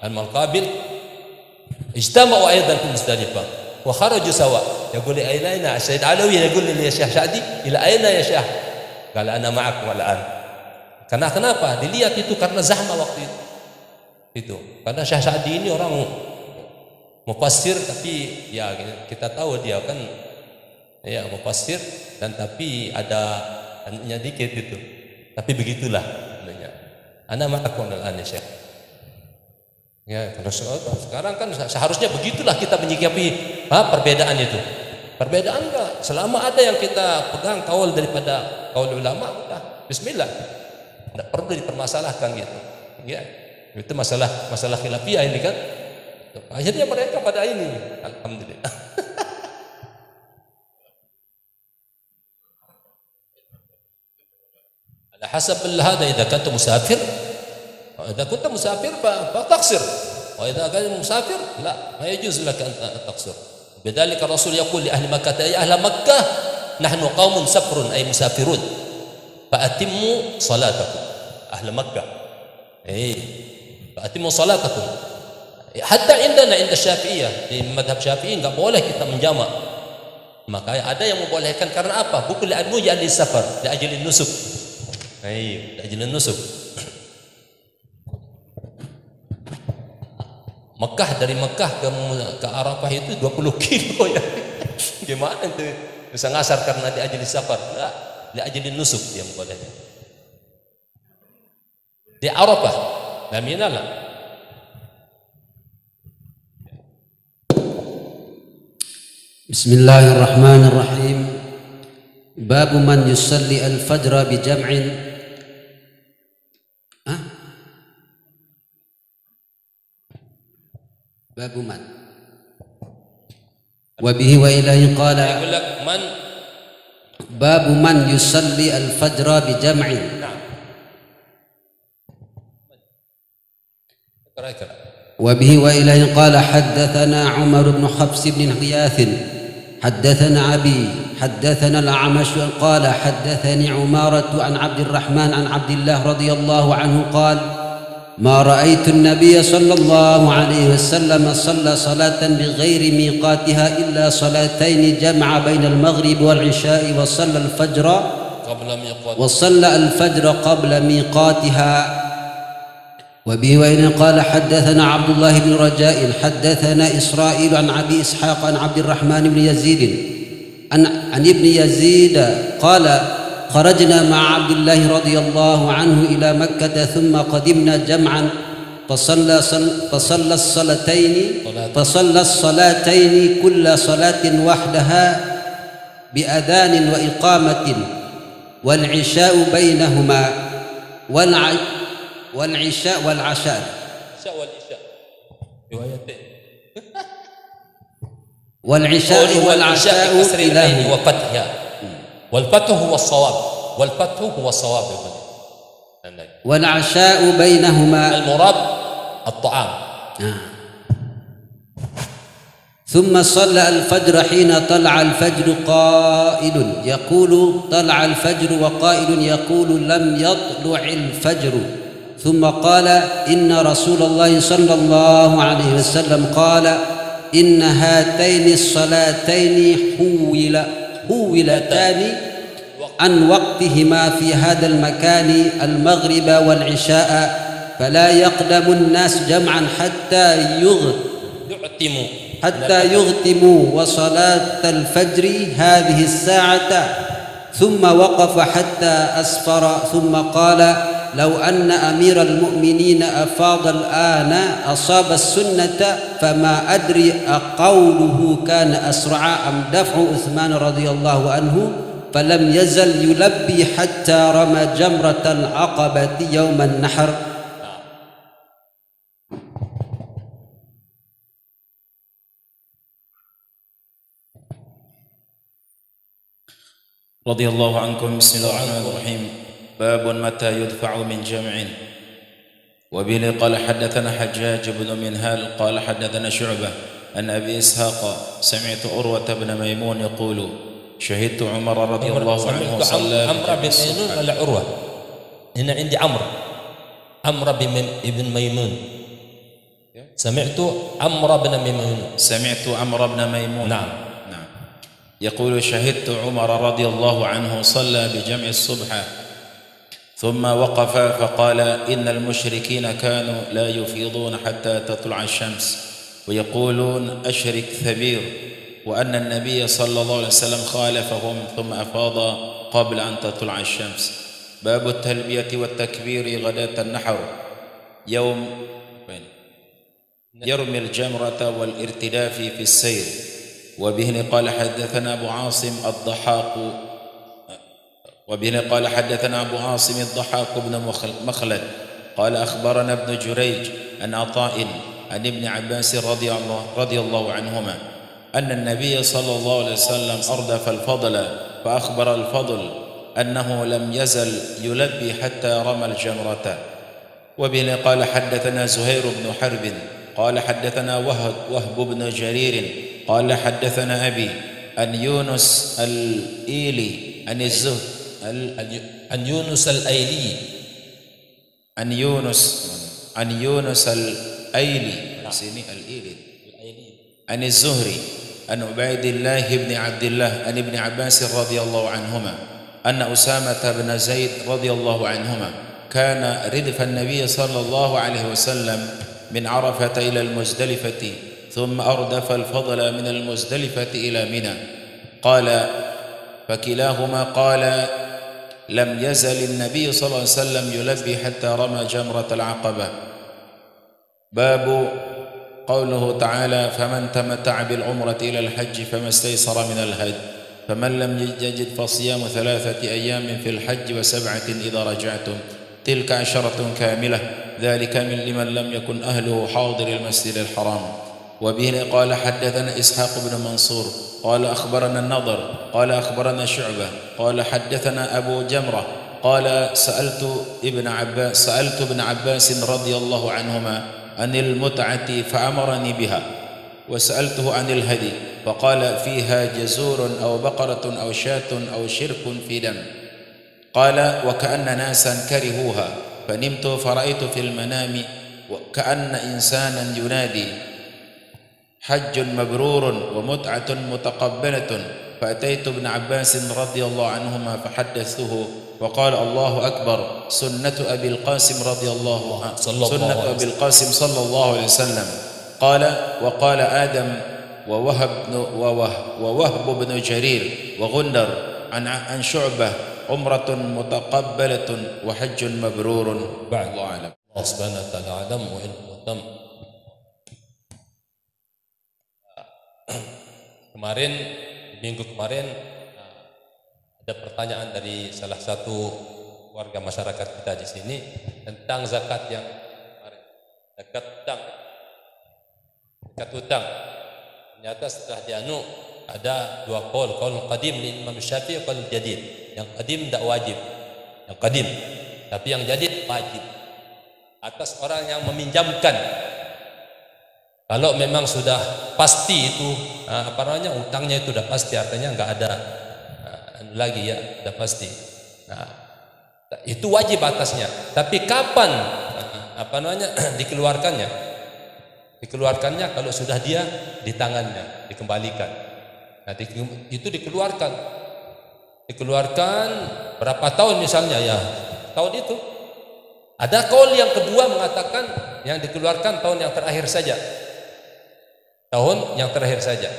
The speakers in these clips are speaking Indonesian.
المقابل اجتمعوا أيضا في مزدلفة وخرجوا سوا. يقول لي أين السيد علوي يقول لي يا Syekh Sa'di إلى أين يا Syekh؟ قال أنا معكم الآن. Kenapa? Dilihat itu karena zahma waktu itu. Karena Syekh Sa'di ini orang mufassir, tapi ya kita tahu dia kan ya mufassir dan tapi ada anunya dikit itu. Tapi begitulah sebenarnya. Ana ma'akum al-an ya Syekh. Ya, sekarang kan seharusnya begitulah kita menyikapi perbedaan itu. Perbedaan enggak, selama ada yang kita pegang kaul daripada kaul ulama, udah bismillah. Tidak perlu dipermasalahkan gitu. Ya. Itu masalah khilafiyah ini kan. Akhirnya mereka pada ini, alhamdulillah. Ala hasab hada idza kunta musafir, idza kunta musafir fa taqsir. Wa idza kunta musafir la yajuz lak an taqsir. Bidzalika Rasul yaqul li ahli Makkah ya ahli Makkah nahnu qaumun safrun ay musafirun fa atimmu salatakum. Ahli Makkah. Fa atimmu salatakum. Hatta indana inda Syafi'iyah, di madhab Syafi'i enggak boleh kita menjamak. Maka ada yang membolehkan karena apa? Bukan li'anmu ya li safar, li ajli nusuk. Li ajli nusuk. Mekah, dari Mekah ke Arafah itu 20 kilo ya. Gimana itu? Bisa ngasar karena di ajli safar. Enggak, li ajli nusuk dia membolehkan. Di Arafah, la minala. بسم الله الرحمن الرحيم. باب من يصلي الفجر بجمع. باب من وبه وإليه قال باب من يصلي الفجر بجمع. وبه وإليه قال حدثنا عمر بن حفص بن غياث حدثنا أبي حدثنا الأعمش قال حدثني عمارة عن عبد الرحمن عن عبد الله رضي الله عنه قال ما رأيت النبي صلى الله عليه وسلم صلى صلاة بغير ميقاتها إلا صلاتين جمع بين المغرب والعشاء وصلى الفجر قبل ميقاتها. وبه وإن قال حدثنا عبد الله بن رجاء حدثنا إسرائيل عن أبي إسحاق عن عبد الرحمن بن يزيد عن ابن يزيد قال خرجنا مع عبد الله رضي الله عنه إلى مكة ثم قدمنا جمعا فصلى الصلاتين كل صلاة وحدها بأذان وإقامة والعشاء بينهما والعشاء والعشاء والعشاء إلهي وفتحها والفتح هو الصواب والعشاء بينهما المراد الطعام. ثم صلى الفجر حين طلع الفجر قائل يقول طلع الفجر وقائل يقول لم يطلع الفجر ثم قال إن رسول الله صلى الله عليه وسلم قال إن هاتين الصلاتين حولتان عن وقتهما في هذا المكان المغرب والعشاء فلا يقدم الناس جمعا حتى يغتموا وصلاة الفجر هذه الساعة ثم وقف حتى أسفر ثم قال لو أن أمير المؤمنين أفاض الآن أصاب السنة فما أدري أقوله كان أسرع أم دفع عثمان رضي الله عنه فلم يزل يلبي حتى رمى جمرة العقبة يوم النحر. رضي الله عنكم. بسم الله الرحمن الرحيم. باب متى يدفع من جمع. وبه قال حدثنا حجاج بن منهال قال حدثنا شعبة عن أبي إسحاق سمعت عروة بن ميمون يقول شهدت عمر رضي الله عنه صلى عمرو بن ميمون ولا عروة؟ هنا عندي عمرو بن ميمون سمعت عمرو بن ميمون. سمعت عمرو بن ميمون. نعم. نعم. يقول شهدت عمر رضي الله عنه صلى بجمع الصبح ثم وقف فقال إن المشركين كانوا لا يفيضون حتى تطلع الشمس ويقولون أشرك ثبير، وأن النبي صلى الله عليه وسلم خالفهم ثم أفاض قبل أن تطلع الشمس. باب التلبية والتكبير غداة النحر يوم يرمي الجمرة والارتداف في السير. وبه قال حدثنا أبو عاصم الضحاك الضحاك بن مخلد قال أخبرنا ابن جريج عن عطاء عن ابن عباس رضي الله عنهما أن النبي صلى الله عليه وسلم أردف الفضل فأخبر الفضل أنه لم يزل يلبي حتى رمى الجمرة. وبه قال حدثنا زهير بن حرب قال حدثنا وهب بن جرير قال حدثنا أبي عن يونس الإيلي عن الزهد عن يونس الأيلي عن الزهري عن عبيد الله بن عبد الله عن ابن عباس رضي الله عنهما أن أسامة بن زيد رضي الله عنهما كان ردف النبي صلى الله عليه وسلم من عرفة إلى المزدلفة ثم أردف الفضل من المزدلفة إلى منى. قال فكلاهما قال لم يزل النبي صلى الله عليه وسلم يلبي حتى رمى جمرة العقبة. باب قوله تعالى فمن تمتع بالعمرة إلى الحج فما استيسر من الهدي فمن لم يجد فصيام 3 أيام في الحج و7 إذا رجعتم تلك 10 كاملة ذلك من لمن لم يكن أهله حاضر المسجد الحرام. وبه قال حدثنا إسحاق بن منصور قال أخبرنا النضر قال أخبرنا شعبة قال حدثنا أبو جمرة قال سألت ابن عباس رضي الله عنهما عن المتعة فأمرني بها، وسألته عن الهدي فقال فيها جزور أو بقرة أو شاة أو شرك في دم. قال وكأن ناسا كرهوها فنمت فرأيت في المنام وكأن إنسانا ينادي حج مبرور ومتعة متقبلة، فأتيت ابن عباس رضي الله عنهما فحدثته وقال الله أكبر سنة أبي القاسم صلى الله عليه وسلم. قال وقال آدم ووهب بن جرير وغندر عن شعبة عمرة متقبلة وحج مبرور. بعد الله أعلم. Allah Subhanahu wa taala alam wa ilmu tam. Kemarin minggu kemarin ada pertanyaan dari salah satu warga masyarakat kita di sini tentang zakat yang kemarin, zakat hutang. Ternyata setelah dianu ada 2 qaul qadim li Imam Syafi'i, qaul jadid. Yang qadim tidak wajib, yang qadim, tapi yang jadid wajib atas orang yang meminjamkan. Kalau memang sudah pasti itu utangnya itu sudah pasti, artinya enggak ada lagi ya, sudah pasti. Nah, itu wajib atasnya. Tapi kapan dikeluarkannya? Dikeluarkannya kalau sudah dia di tangannya, dikembalikan. Nah, itu dikeluarkan berapa tahun misalnya ya, tahun itu. Ada kaul yang kedua mengatakan yang dikeluarkan tahun yang terakhir saja. Tahun yang terakhir saja.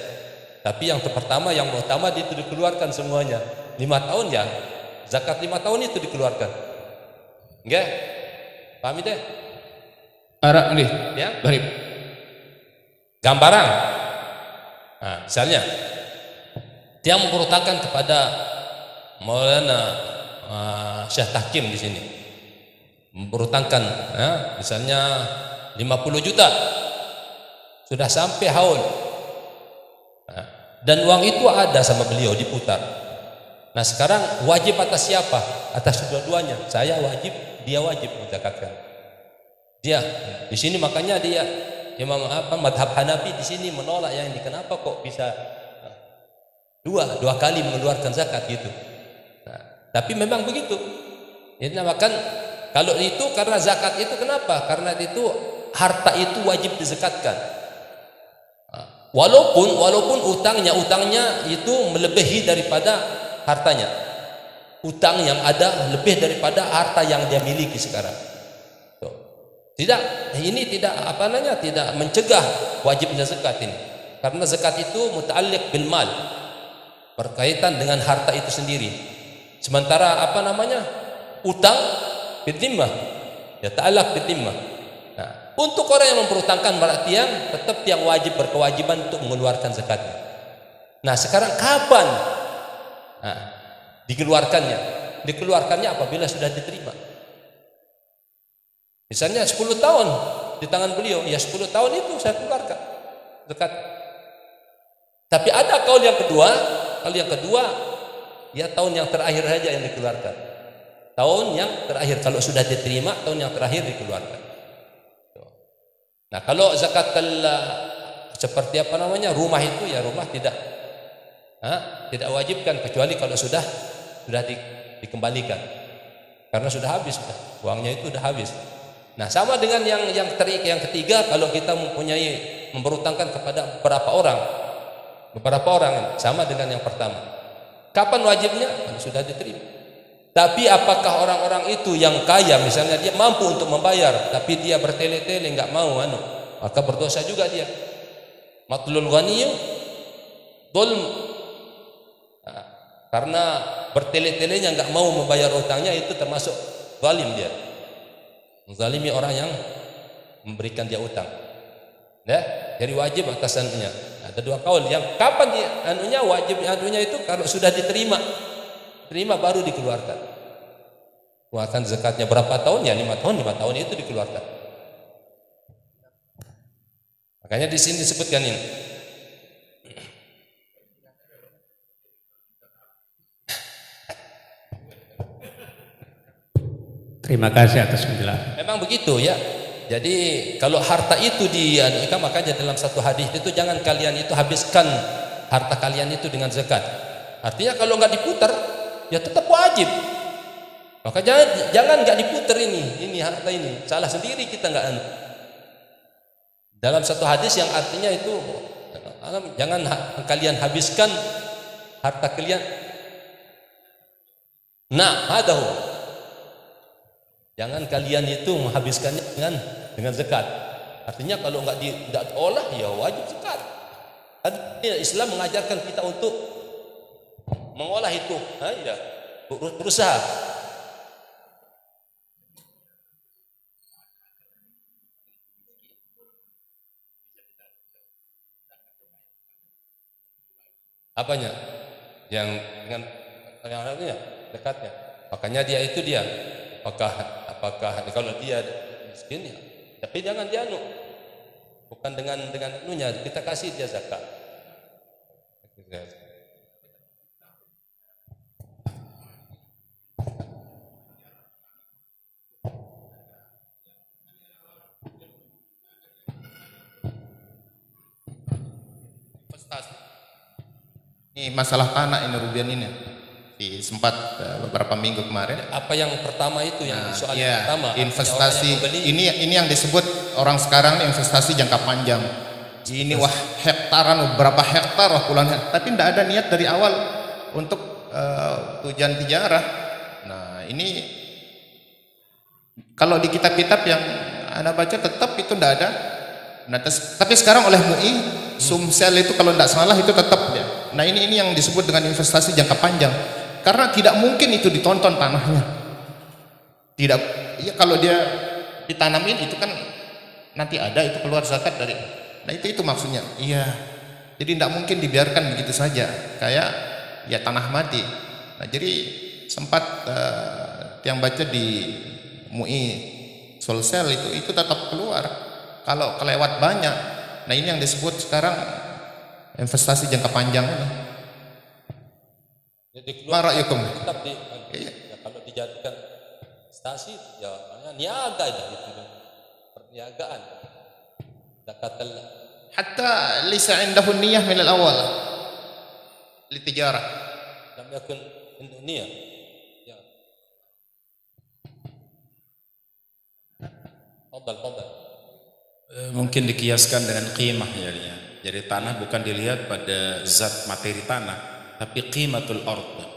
Tapi yang pertama, yang utama itu dikeluarkan semuanya. 5 tahun ya, zakat 5 tahun itu dikeluarkan. Enggak? Paham itu? Arak nih. Ya? Barip. Gambaran. Nah, misalnya dia memperutangkan kepada Maulana Syekh Tahkim di sini. Memperutangkan misalnya 50 juta. Sudah sampai haul. Nah, dan uang itu ada sama beliau diputar. Nah, sekarang wajib atas siapa? Atas dua-duanya. Saya wajib, dia wajib menzakatkan. Dia di sini makanya dia Imam madhab Hanafi di sini menolak yang ini. Kenapa kok bisa dua kali mengeluarkan zakat gitu? Nah, tapi memang begitu. Ini namakan kalau itu karena zakat itu kenapa? Karena itu harta itu wajib dizakatkan. Walaupun utangnya itu melebihi daripada hartanya. Utang yang ada lebih daripada harta yang dia miliki sekarang. Ini tidak tidak mencegah wajibnya zakat ini. Karena zakat itu muta'alliq bil mal, berkaitan dengan harta itu sendiri. Sementara utang bidhimmah, ya ta'allaq bidhimmah. Nah, untuk orang yang memperutangkan berarti tetap yang wajib berkewajiban untuk mengeluarkan zakatnya. Nah, sekarang kapan dikeluarkannya? Dikeluarkannya apabila sudah diterima. Misalnya 10 tahun di tangan beliau, ya 10 tahun itu saya keluarkan zakat. Tapi ada kaul yang kedua, ya tahun yang terakhir saja yang dikeluarkan. Tahun yang terakhir, kalau sudah diterima, tahun yang terakhir dikeluarkan. Nah, kalau zakat seperti rumah itu, ya rumah tidak wajibkan kecuali kalau sudah dikembalikan, karena sudah habis, uangnya itu sudah habis. Nah, sama dengan yang ketiga, kalau kita memberutangkan kepada beberapa orang, sama dengan yang pertama. Kapan wajibnya? Kalau sudah diterima. Tapi apakah orang-orang itu yang kaya, misalnya dia mampu untuk membayar, tapi dia bertele-tele enggak mau, maka berdosa juga dia. Matlul ghaniyyu dzulm. Karena bertele-telenya enggak mau membayar utangnya, itu termasuk zalim dia. Menzalimi orang yang memberikan dia utang. Ya, jadi wajib atas anunya. Ada dua kaul, yang kapan dia wajib itu kalau sudah diterima baru dikeluarkan. Keluarkan zakatnya berapa tahun? Ya 5 tahun itu dikeluarkan. Makanya di sini disebutkan ini. Terima kasih atas penjelasan. Memang begitu ya. Jadi kalau harta itu makanya dalam satu hadis itu jangan kalian itu habiskan harta kalian itu dengan zakat. Artinya kalau nggak diputar, ya tetap wajib. Maka jangan nggak diputar ini harta ini. Salah sendiri kita nggak Dalam satu hadis yang artinya itu jangan kalian habiskan harta kalian. Hadahu. Jangan kalian itu menghabiskannya dengan zakat. Artinya kalau nggak diolah, ya wajib zakat. Islam mengajarkan kita untuk mengolah itu, ya, berusaha. Apanya? Yang dengan yang artinya zakatnya. Makanya dia apakah kalau dia miskin, ya, tapi jangan bukan dengan kita kasih dia zakat. Investasi. Ini masalah tanah ini Rubian ini. Sempat beberapa minggu kemarin. Apa yang pertama itu yang soal pertama, investasi ini yang disebut orang sekarang investasi jangka panjang. Ini hektaran, berapa hektar, puluhan hektar, tapi tidak ada niat dari awal untuk tujuan tijarah. Nah, ini kalau di kitab-kitab yang Anda baca tetap itu tidak ada. Nah, tapi sekarang oleh MUI Sumsel itu kalau tidak salah itu tetap ya. Nah, ini yang disebut dengan investasi jangka panjang. Karena tidak mungkin itu ditonton tanahnya. Tidak, ya kalau dia ditanamin itu kan nanti ada itu keluar zakat dari. Nah itu maksudnya. Iya. Jadi tidak mungkin dibiarkan begitu saja. Kayak ya tanah mati. Nah jadi sempat yang baca di MUI Sulsel itu tetap keluar. Kalau kelewat banyak. Nah ini yang disebut sekarang investasi jangka panjang ini. Jadi keluar tetap ya, kalau dijadikan stasi ya niaga aja gitu, perniagaan. Zakat hatta lisa indahu niyyah min al-awwal litijarah. Lam yakun niyyah. Ya. Tafadhal. mungkin dikiaskan dengan qimah jadinya. Jadi tanah bukan dilihat pada zat materi tanah, tapi qimatul ard.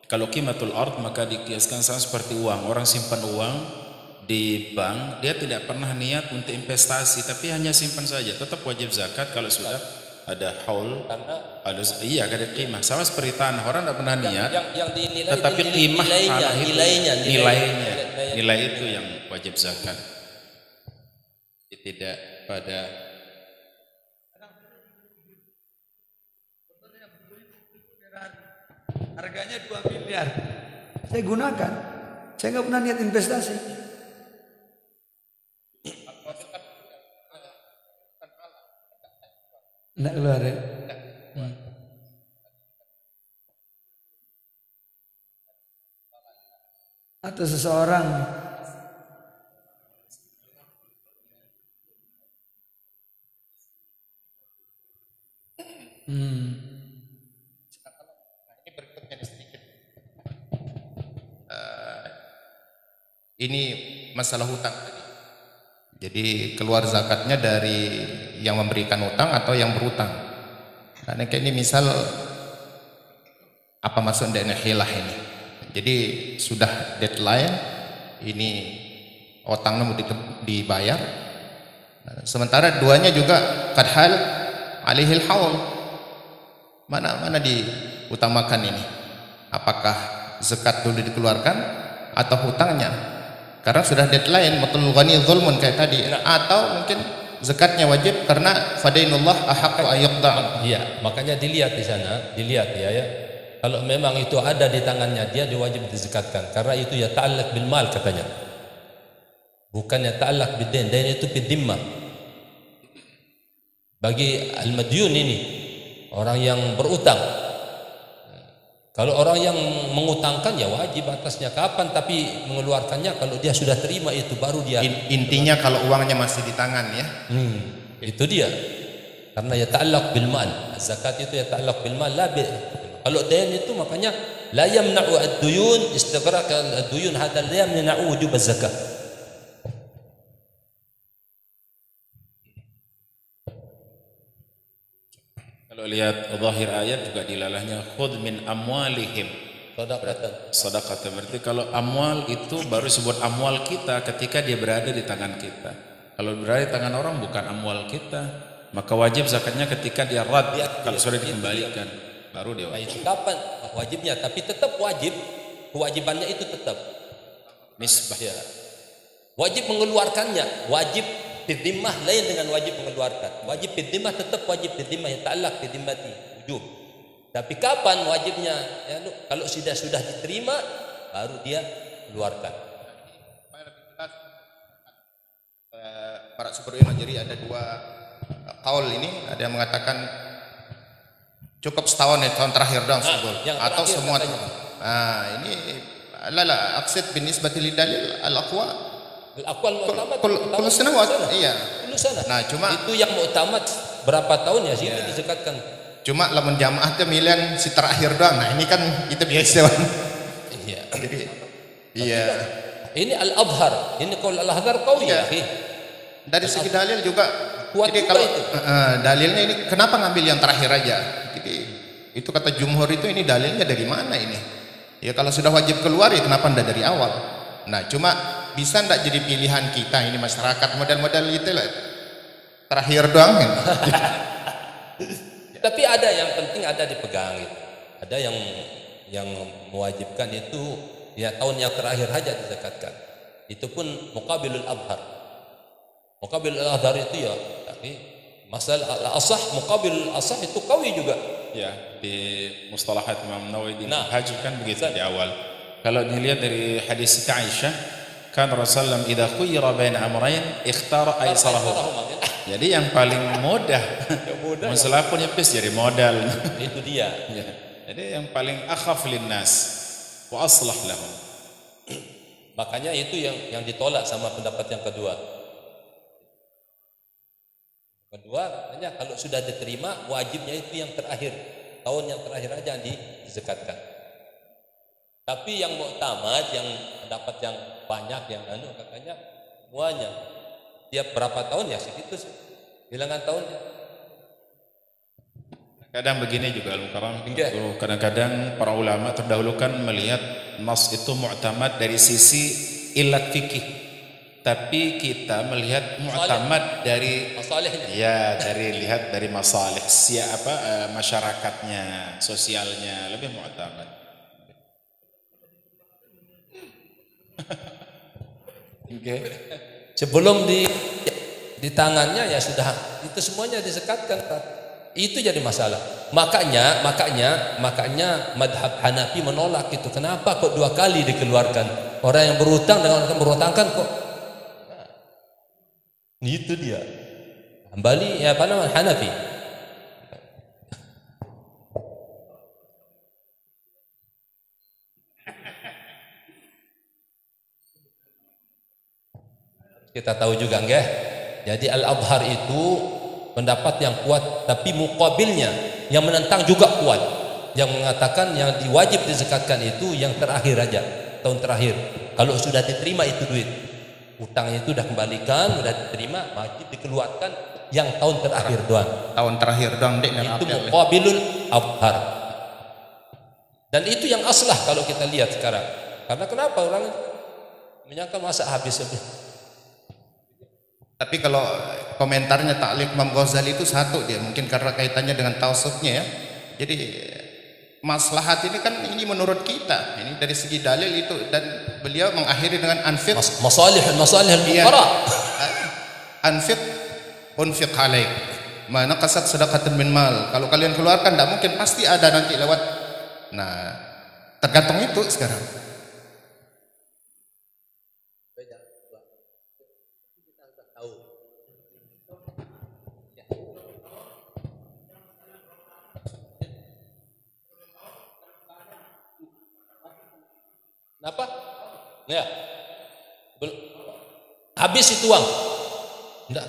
Kalau qimatul ard maka dikiaskan sama seperti uang. Orang simpan uang di bank, dia tidak pernah niat untuk investasi, tapi hanya simpan saja. Tetap wajib zakat kalau sudah ada haul. Ada iya ada qimah. Sama seperti tanah, orang tidak pernah niat. Yang dinilai, tetapi qimah tanah itu, nilainya nilai itu yang wajib zakat. Tidak pada harganya 2 miliar. Saya gunakan. Saya nggak pernah niat investasi. Nggak keluar ya. Atau seseorang Ini berikutnya sedikit. Ini masalah hutang tadi. Jadi keluar zakatnya dari yang memberikan hutang atau yang berhutang. Karena kayak ini misal apa maksud dari hilah ini? Jadi sudah deadline, ini hutangnya mau dibayar. Sementara duanya juga kadhal alihil haul. Mana diutamakan ini? Apakah zakat dulu dikeluarkan atau hutangnya? Karena sudah deadline, matul ghani zulmun kayak tadi. Atau mungkin zakatnya wajib karena fadainullah ahaqqu ayyaqda'. Iya, makanya dilihat di sana, dilihat ya. Kalau memang itu ada di tangannya dia wajib dizakatkan karena itu ya ta'allaq bil mal katanya. Bukan ya ta'allaq bid-dain, dain itu bid-dhimmah. Bagi al-madyun ini orang yang berutang. Kalau orang yang mengutangkan ya wajib atasnya kapan, tapi mengeluarkannya kalau dia sudah terima itu baru dia. Intinya kalau uangnya masih di tangan ya. Itu dia. Karena ya ta'allaq bil mal. Zakat itu ya ta'allaq bil mal. Kalau dain itu makanya la yamna'u ad-duyun istighraq ad-duyun hadha la yamna'u wujub az-zakah. Kalau lihat zahir ayat juga dilalahnya khudh min amwalihim sadaqatan. Berarti kalau amwal itu baru sebut amwal kita ketika dia berada di tangan kita. Kalau berada di tangan orang bukan amwal kita, maka wajib zakatnya ketika dia rad, kalau sudah dikembalikan baru dia wajib. Kapan wajibnya? Tapi tetap wajib, kewajibannya itu tetap Nisbah ya. Wajib mengeluarkannya, wajib bidhimmah lain dengan wajib mengeluarkan. Wajib bidhimmah tetap wajib bidhimmah yang ta'allaq bidhimmati wujub. Tapi kapan wajibnya? Ya, kalau sudah diterima baru dia keluarkan. Para superhero jadi ada dua kaul ini, ada yang mengatakan cukup setahun ya, tahun terakhir dong atau semua tahun. Ini lala aqsid binisbati lidalil al-aqwa Al-aqwal mu'tamad kullu sanawat. Iya. Kullu sana. Nah, cuma itu yang mu'tamad berapa tahun ya sih dizakatkan. Cuma lamun jamaah teh milian si terakhir doang. Nah, ini kan itu biasa. Iya. Jadi iya. Ini al-adhar. Ini qaul al-adhar qawi ya, akhi. Dari segi dalil juga kuat jadi juga kalau itu. Dalilnya ini kenapa ngambil yang terakhir aja? Jadi itu kata jumhur itu ini dalilnya dari mana ini? Ya kalau sudah wajib keluar ya kenapa ndak dari awal? Nah, cuma bisa ndak jadi pilihan kita ini masyarakat model-model gitu lah. Terakhir doang. Tapi ada yang penting ada dipegang itu. Ada yang mewajibkan itu ya tahun yang terakhir saja dizakatkan. Itu pun muqabilul adhar. Muqabilul adhar itu ya tapi masalah al-asah muqabilul asah itu qawi juga. Ya, di mustalahat Imam Nawawi di Haji kan begitu di awal. Kalau dilihat dari hadis Aisyah, kan Rasulullah idza khuyira baina amrayn ikhtara aysarahuma. Jadi yang paling mudah masalah pun nyepis jadi modal. Itu dia. Ya. Jadi yang paling akhaf linnas wa aslah lahum. Makanya itu yang ditolak sama pendapat yang kedua. Katanya kalau sudah diterima wajibnya itu yang terakhir, tahun yang terakhir aja dizakatkan. Tapi yang mu'tamad, yang pendapat yang banyak yang katanya semuanya tiap berapa tahun ya segitu sih. Bilangan tahunnya. Kadang begini juga Al-Mukarram. Iya. Kadang-kadang para ulama terdahulukan melihat nas itu mu'tamad dari sisi ilat fikih, tapi kita melihat mu'tamad dari Masalahnya. ya lihat dari masalah masyarakatnya, sosialnya, lebih mu'tamad. Okay. Sebelum di tangannya ya sudah itu semuanya disekatkan, Pak. Itu jadi masalah. Makanya madhab Hanafi menolak itu. Kenapa kok 2 kali dikeluarkan? Orang yang berutang dengan orang yang berutangkan kok. Nah, itu dia. Kembali ya apa namanya Hanafi. Kita tahu juga enggak? Jadi Al-Adhar itu pendapat yang kuat, tapi muqabilnya yang menentang juga kuat, yang mengatakan yang diwajib dizakatkan itu yang terakhir aja, tahun terakhir. Kalau sudah diterima itu duit, utangnya itu sudah kembalikan, sudah diterima, wajib dikeluarkan yang tahun terakhir doang. Tahun terakhir doang dek. Itu muqabilul adhar. Dan itu yang aslah kalau kita lihat sekarang. Karena kenapa orang menyangka masa habis. Tapi kalau komentarnya Ta'liq Imam Ghazali itu satu dia, mungkin karena kaitannya dengan tausufnya ya. Jadi maslahat ini kan ini menurut kita, ini dari segi dalil itu, dan beliau mengakhiri dengan anfiq masalih al-fuqara. Anfiq unfiq alaik. Mana kasat sedekatan min mal. Kalau kalian keluarkan tidak mungkin, pasti ada nanti lewat. Nah, tergantung itu sekarang. Kenapa? Ya. Habis itu uang. Enggak.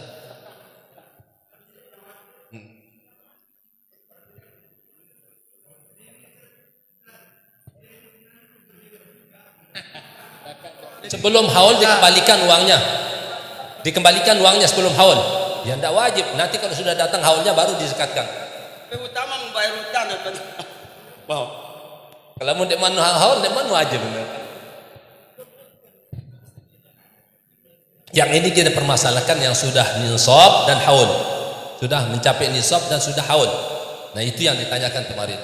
Sebelum haul dikembalikan uangnya. Dikembalikan uangnya sebelum haul. Ya enggak wajib. Nanti kalau sudah datang haulnya baru dizakatkan. Utama membayar utang kan. Wow. Kalau mau dek manu haul, dek manu aja benar. Yang ini kita permasalahkan yang sudah nisab dan haul, sudah mencapai nisab dan sudah haul. Nah itu yang ditanyakan kemarin.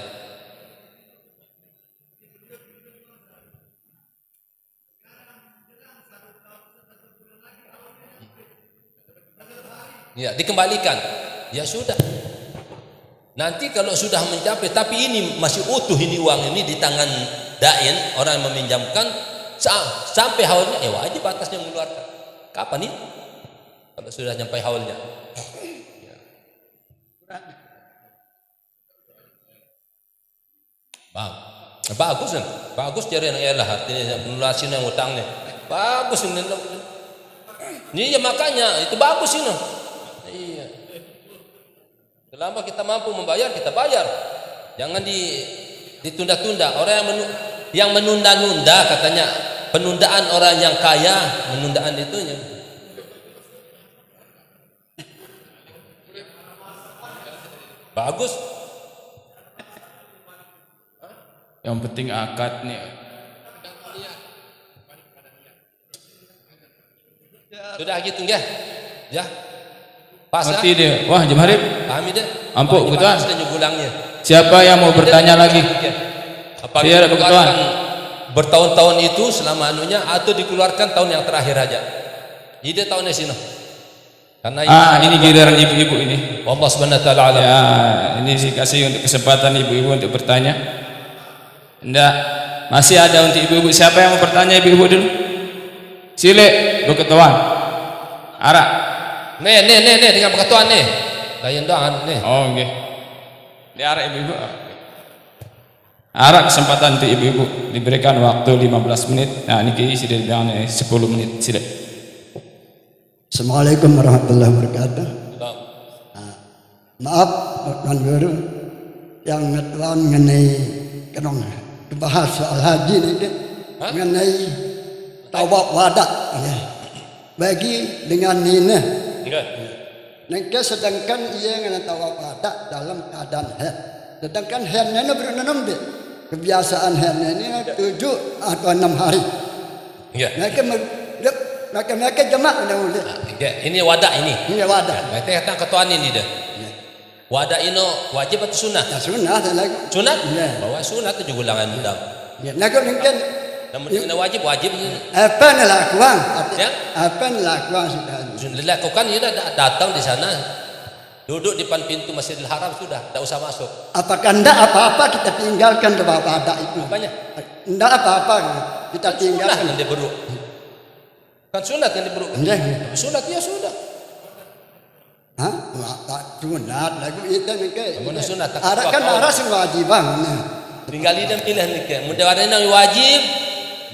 Ya dikembalikan. Ya sudah. Nanti kalau sudah mencapai, tapi ini masih utuh ini uang ini di tangan dain, orang yang meminjamkan sampai haulnya, ya wajib atasnya mengeluarkan. Kapan itu? Kalau sudah sampai haulnya. Bagus kan? Bagus cari yang ialah artinya melunasi yang utangnya. Bagus ini. Ini ya makanya itu bagus ini. Iya. Selama kita mampu membayar, kita bayar. Jangan ditunda-tunda. Orang yang menunda-nunda katanya penundaan orang yang kaya, penundaan itunya. Bagus. Yang penting akad nih. Sudah gitu ya? Ya. Pas. Ngerti dia. Wah, jam harip. Pahami deh. Ampuk kebetulan. Gulangnya. Siapa yang mau bertanya lagi? Apa Biar kebetulan. Bertahun-tahun itu selama anunya atau dikeluarkan tahun yang terakhir aja. Ide tahunnya sini. Karena ini giliran ibu-ibu ini. Allah Subhanahu wa taala alam. Ya, ini sih kasih untuk kesempatan ibu-ibu untuk bertanya. Enggak, masih ada untuk ibu-ibu. Siapa yang mau bertanya ibu-ibu dulu? Sile, berketuan. Arak. Nih, dengan berketuan nih. Layan doang nih. Oh, oke. Di arak ibu-ibu. Arak kesempatan untuk ibu-ibu, diberikan waktu 15 menit. Nah, ini sudah dibilang 10 menit. Sila. Assalamualaikum warahmatullahi wabarakatuh. Maaf, Tuan Guru, yang ngetuan mengenai kenong bahas soal haji ini mengenai tawaf wadah. Bagi dengan ini Nengke sedangkan ia ngana tawaf ada dalam keadaan haid. Sedangkan haidnya berenam deh. Kebiasaan haidnya ini 7 atau 6 hari. Ya. Mereka jemaah boleh. Ini wadah ini. Ini wadah. Berarti kata ketuaan ini dah. Wadah ini wajib atau sunnah? Ya sunnah lagi. Sunnah? Ya. Bawa sunnah itu juga ulangan dendam. Ya, nak mungkin Namun kena wajib apa nak lakukan? Ya? Apa nak lakukan sudah? Lakukan ia dah datang di sana. Duduk di depan pintu Masjidil Haram sudah, tak usah masuk. Apakah tidak apa-apa kita tinggalkan wadah itu? Apanya? Tidak apa-apa kita tinggalkan. Sunat yang diberuk. Kan sunat yang diberuk. Ya. Sunat ya sudah. Hah? Tak sunat lagu itu ni ke. Mana sunat? Ada kan ada kewajiban. Tinggal dia pilih ni ke. Mudah ada yang wajib.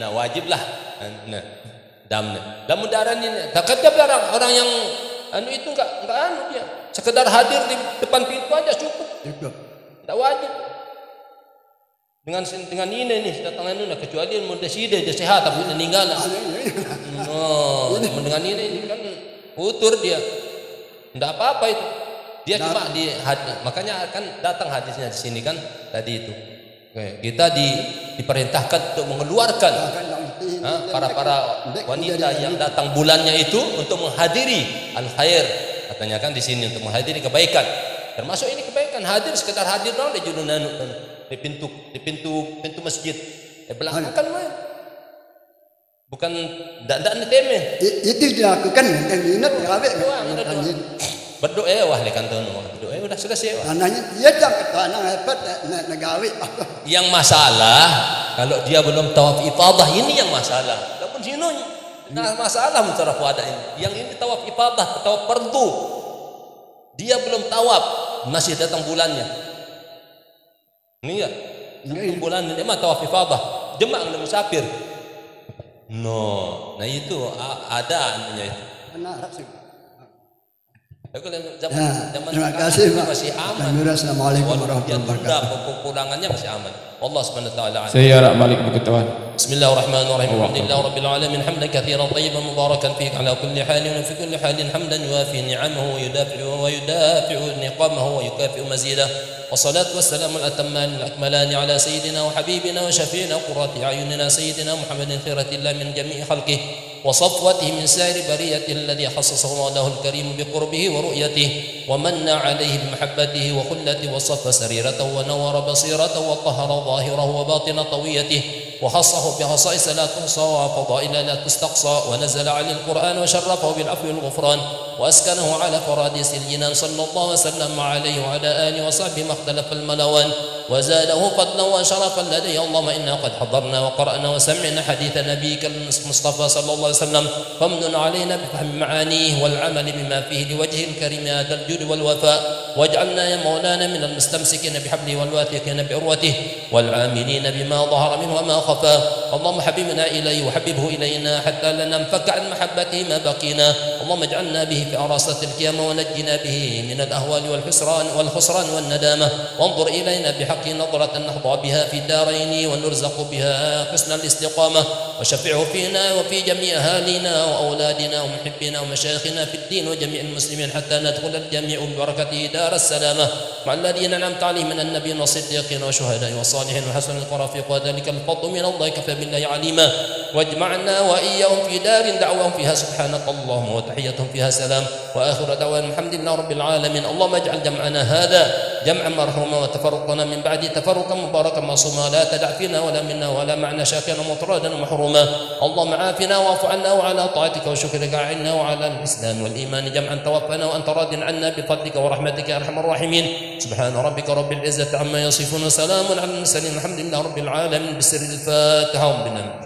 Nah wajib lah. Nah, damna. Dan mudah ni. Tak kata orang yang anu itu enggak anu dia. Sekedar hadir di depan pintu aja cukup. Cukup. Tak wajib. Dengan ini nih datangan ini kecuali yang muda sida dia sehat tapi meninggal. Oh, dengan ini kan utur dia. Tidak apa-apa itu. Dia cuma di hadis. Makanya kan datang hadisnya di sini kan tadi itu. Kita diperintahkan untuk mengeluarkan para wanita yang datang bulannya itu untuk menghadiri al khair. Katanya kan di sini untuk menghadiri kebaikan. Termasuk ini kebaikan hadir sekedar hadir dong di judunanu di pintu masjid. Belakang kan mah. Bukan ndak teme. Itu dilakukan dengan minat gawe. Berdoa wah lekan tono. Berdoa udah selesai. Anaknya dia tak kata anak hebat nak gawe. Yang masalah kalau dia belum tawaf ifadah ini yang masalah. Walaupun sino nah masalah mencara wadah ini. Yang ini tawaf ifadah, tawaf fardu. Dia belum tawaf, masih datang bulannya. Ini ya. Bulan ini mah tawaf ifadah. Jemaah musafir. No, nah itu ada anunya itu. Benar sih. Zaman terima kasih Pak. Masih aman. Assalamualaikum warahmatullahi wabarakatuh. Pulangannya masih aman. Allah Subhanahu wa taala. Saya Rak Malik berketuan. Bismillahirrahmanirrahim. Alhamdulillahirabbil alamin hamdan katsiran tayyiban mubarakan fihi ala kulli halin wa fi kulli halin hamdan yuwafi ni'amahu wa yudafi'u niqamahu wa yukafi'u mazidah. والصلاة والسلام الأتمان الأكملان على سيدنا وحبيبنا وشفينا قرة أعيننا سيدنا محمد خيرة الله من جميع خلقه وصفوته من سائر بريته الذي خصصه الله الكريم بقربه ورؤيته ومن عليه بمحبته وخلته وصف سريرته ونور بصيرته وطهر ظاهره وباطن طويته وخصه بخصائص لا تحصى وفضائل لا تستقصى ونزل عليه القرآن وشرفه بالعفو والغفران وأسكنه على فراديس الجنان صلى الله وسلم عليه وعلى آله وصحبه ما اختلف الملوان وزاده فضلا وشرفا لديه. اللهم إنا قد حضرنا وقرأنا وسمعنا حديث نبيك المصطفى صلى الله عليه وسلم فامنن علينا بفهم معانيه والعمل بما فيه لوجه الكريم هذا الجود والوفاء واجعلنا يا مولانا من المستمسكين بحبله والواثقين بعروته والعاملين بما ظهر منه وما خفى. اللهم حببنا إليه وحببه إلينا حتى لا ننفك عن محبته ما بقينا. اللهم اجعلنا به في أراسة القيامة ونجنا به من الأهوال والخسران والندامة وانظر إلينا بحق نظرة نحظى بها في الدارين ونرزق بها حسن الاستقامة وشفعه فينا وفي جميع أهالينا وأولادنا ومحبنا ومشايخنا في الدين وجميع المسلمين حتى ندخل الجميع ببركته دار السلامة مع الذين أنعمت عليهم من النبيين والصديقين والشهداء والصالحين وحسن الرفيق وذلك الفضل من الله كفى بالله عليما واجمعنا وإياهم في دار دعواهم فيها سبحانك اللهم وتحيتهم فيها سلام وآخر دعوانا الحمد لله رب العالمين. اللهم اجعل جمعنا هذا جمعا مرحوما وتفرقنا من بعد تفرقا مباركا معصوما لا تدع فينا ولا منا ولا معنا شاكيا ومطردا ومحروما. اللهم عافنا واعف عنا وعلى طاعتك وشكرك أعنا وعلى الإسلام والإيمان جمعا توفنا وأنت راض عنا بفضلك ورحمتك يا أرحم الراحمين. سبحان ربك رب العزة عما يصفون وسلام على المرسلين الحمد لله رب العالمين. بسر الفاتحة ربنا.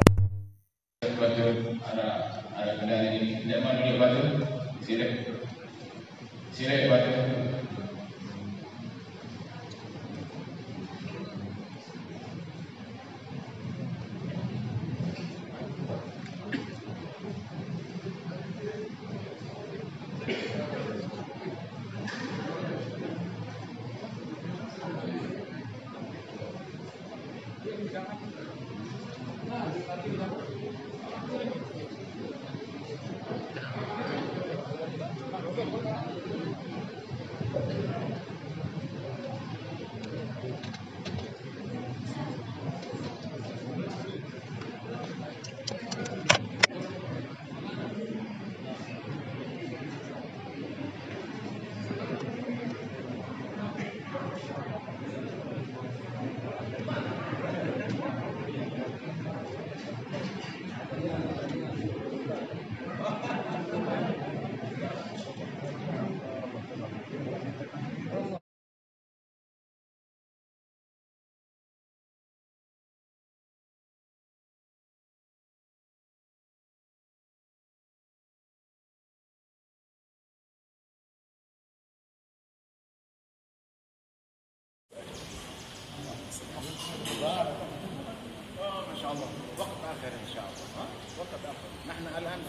شاء الله وقت آخر إن شاء الله. وقت آخر. نحن الآن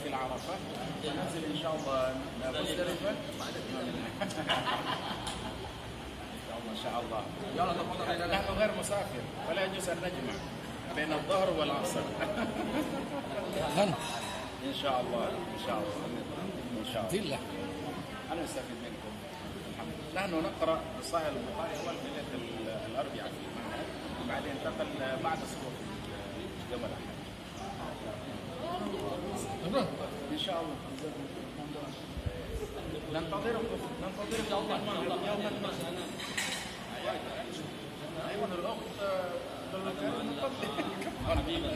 في العرفة وننزل إن شاء الله مزدلفة. ما شاء الله. نحن غير مسافر ولا يجوز أن نجمع بين الظهر والعصر. إن شاء الله إن شاء الله إن شاء الله. أنا أستفيد منكم. نحن نقرأ صحيح البخاري أول في ليلة الأربعاء في المنهج وبعدين انتقل بعد الصبح قبل أحد. إن شاء الله. ننتظركم يوما ما. أيوة الأخت حبيبي.